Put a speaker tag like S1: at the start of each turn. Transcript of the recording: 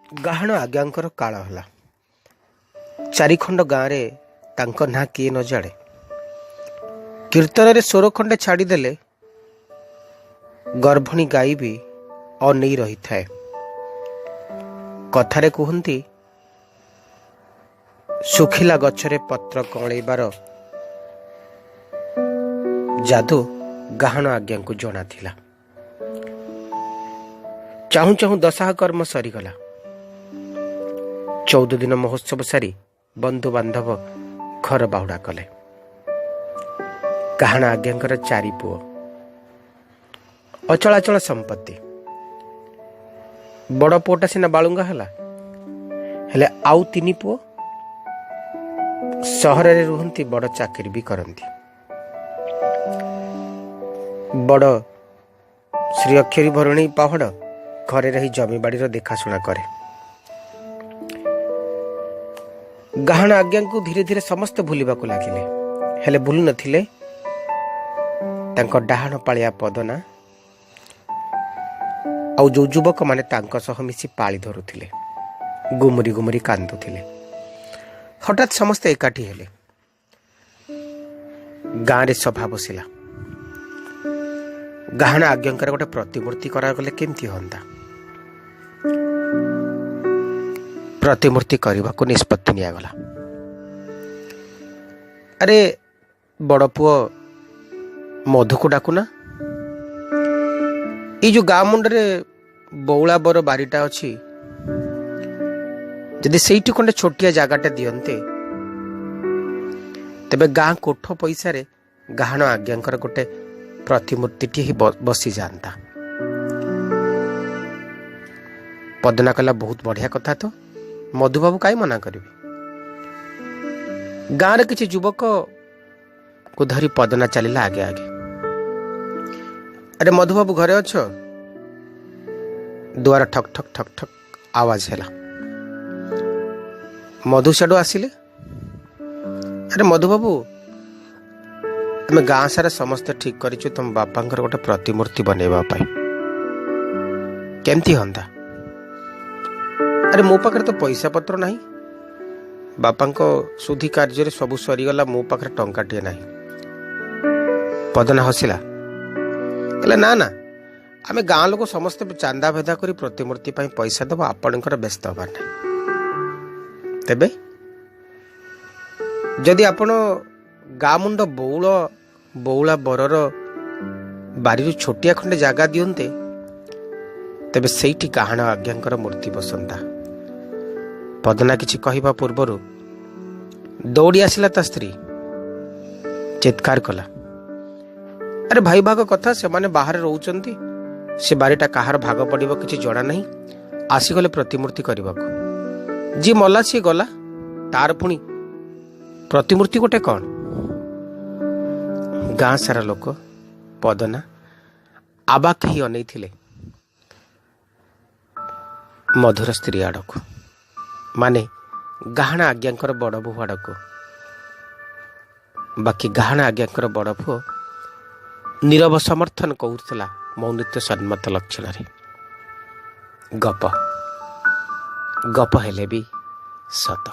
S1: ଗାହାଣ ଆଜ୍ଞାଙ୍କର କାଳ ହେଲା। ଚାରିଖଣ୍ଡ ଗାଁରେ ତାଙ୍କ ନାଁ କିଏ ନ ଜାଣେ। କୀର୍ତ୍ତନରେ ସ୍ୱର ଖଣ୍ଡେ ଛାଡ଼ିଦେଲେ ଗର୍ଭଣୀ ଗାଈ ବି ଅନେଇ ରହିଥାଏ। କଥାରେ କୁହନ୍ତି, ଶୁଖିଲା ଗଛରେ ପତ୍ର କଅଁଳେଇବାର ଯାଦୁ ଗାହାଣ ଆଜ୍ଞାଙ୍କୁ ଜଣାଥିଲା। ଚାହୁଁ ଚାହୁଁ ଦଶାହ କର୍ମ ସରିଗଲା। 14 ଦିନ ମହୋତ୍ସବ ସାରି ବନ୍ଧୁବାନ୍ଧବ ଘର ବାହୁଡ଼ା କଲେ। ଗାହାଣ ଆଜ୍ଞାଙ୍କର 4 ପୁଅ, ଅଚଳାଚଳ ସମ୍ପତ୍ତି। ବଡ଼ ପୁଅଟା ସିନା ବାଳୁଙ୍ଗା ହେଲା, ହେଲେ ଆଉ 3 ପୁଅ ସହରରେ ରୁହନ୍ତି, ବଡ଼ ଚାକିରି ବି କରନ୍ତି। ବଡ଼ ଶ୍ରୀ ଅକ୍ଷରୀ ଭରଣୀ ପାହାଡ଼ ଘରେ ରହି ଜମିବାଡ଼ିର ଦେଖାଶୁଣା କରେ। ଗାହାଣ ଆଜ୍ଞାଙ୍କୁ ଧୀରେ ଧୀରେ ସମସ୍ତେ ଭୁଲିବାକୁ ଲାଗିଲେ, ହେଲେ ଭୁଲି ନଥିଲେ ତାଙ୍କ ଡାହାଣ ପାଳିଆ ପଦନା ଆଉ ଯେଉଁ ଯୁବକମାନେ ତାଙ୍କ ସହ ମିଶି ପାଳି ଧରୁଥିଲେ, ଗୁମୁରି ଗୁମୁରି କାନ୍ଦୁଥିଲେ। ହଠାତ୍ ସମସ୍ତେ ଏକାଠି ହେଲେ। ଗାଁରେ ସଭା ବସିଲା। ଗାହାଣ ଆଜ୍ଞାଙ୍କର ଗୋଟେ ପ୍ରତିମୂର୍ତ୍ତି କରାଗଲେ କେମିତି ହୁଅନ୍ତା। ପ୍ରତିମୂର୍ତ୍ତି କରିବାକୁ ନିଷ୍ପତ୍ତି ନିଆଗଲା। ଆରେ ବଡ଼ ପୁଅ ମଧୁକୁ ଡାକୁନା। ଏଇ ଯେଉଁ ଗାଁ ମୁଣ୍ଡରେ ବଉଳା ବର ବାରିଟା ଅଛି, ଯଦି ସେଇଠି ଖଣ୍ଡେ ଛୋଟିଆ ଜାଗାଟେ ଦିଅନ୍ତେ, ତେବେ ଗାଁ କୋଠ ପଇସାରେ ଗାହାଣ ଆଜ୍ଞାଙ୍କର ଗୋଟେ ପ୍ରତିମୂର୍ତ୍ତିଟି ହିଁ ବସିଯାଆନ୍ତା। ପଦନା କଲା, ବହୁତ ବଢ଼ିଆ କଥା ତ, ମଧୁବାବୁ କାହିଁ ମନା କରିବେ। ଗାଁରେ କିଛି ଯୁବକକୁ ଧରି ପଦନା ଚାଲିଲା ଆଗେ ଆଗେ। ଆରେ ମଧୁବାବୁ ଘରେ ଅଛ? ଦୁଆର ଠକ୍ ଠକ୍ ଠକ୍ ଠକ୍ ଆୱାଜ ହେଲା। ମଧୁ ସେଠୁ ଆସିଲେ। ଆରେ ମଧୁବାବୁ, ଆମେ ଗାଁ ସାରା ସମସ୍ତେ ଠିକ୍ କରିଛୁ ତମ ବାପାଙ୍କର ଗୋଟେ ପ୍ରତିମୂର୍ତ୍ତି ବନେଇବା ପାଇଁ। କେମିତି ହୁଅନ୍ତା? ଆରେ ମୋ ପାଖରେ ତ ପଇସା ପତ୍ର ନାହିଁ। ବାପାଙ୍କ ଶୁଦ୍ଧି କାର୍ଯ୍ୟରେ ସବୁ ସରିଗଲା, ମୋ ପାଖରେ ଟଙ୍କାଟିଏ ନାହିଁ। ପଦନା ହସିଲା, ହେଲେ ନା ନା, ଆମେ ଗାଁ ଲୋକ ସମସ୍ତେ ଚାନ୍ଦା ଭେଦା କରି ପ୍ରତିମୂର୍ତ୍ତି ପାଇଁ ପଇସା ଦେବ, ଆପଣଙ୍କର ବ୍ୟସ୍ତ ହେବାର ନାହିଁ। ତେବେ ଯଦି ଆପଣ ଗାଁ ମୁଣ୍ଡ ବଉଳା ବରର ବାରିରୁ ଛୋଟିଆ ଖଣ୍ଡେ ଜାଗା ଦିଅନ୍ତେ, ତେବେ ସେଇଠି ଗାହାଣ ଆଜ୍ଞାଙ୍କର ମୂର୍ତ୍ତି ବସନ୍ତା। ପଦନା କିଛି କହିବା ପୂର୍ବରୁ ଦୌଡ଼ି ଆସିଲା ତା ସ୍ତ୍ରୀ। ଚିତ୍କାର କଲା, ଆରେ ଭାଇ ଭାଗ କଥା, ସେମାନେ ବାହାରେ ରହୁଛନ୍ତି, ସେ ବାରିଟା କାହାର ଭାଗ ପଡ଼ିବ କିଛି ଜଣା ନାହିଁ। ଆସିଗଲେ ପ୍ରତିମୂର୍ତ୍ତି କରିବାକୁ। ଯିଏ ମଲା ସିଏ ଗଲା, ତାର ପୁଣି ପ୍ରତିମୂର୍ତ୍ତି ଗୋଟେ କ'ଣ? ଗାଁ ସାରା ଲୋକ ପଦନା ଆବାକ୍ ହିଁ ଅନେଇଥିଲେ ମଧୁର ସ୍ତ୍ରୀ ଆଡ଼କୁ, ମାନେ ଗାହାଣ ଆଜ୍ଞାଙ୍କର ବଡ଼ ବୋହୂ ଆଡ଼କୁ। ବାକି ଗାହାଣ ଆଜ୍ଞାଙ୍କର ବଡ଼ ପୁଅ ନୀରବ ସମର୍ଥନ କରୁଥିଲା ମୌନତ୍ୟ ସମ୍ମତ ଲକ୍ଷଣରେ। ଗପ ହେଲେ ବି ସତ।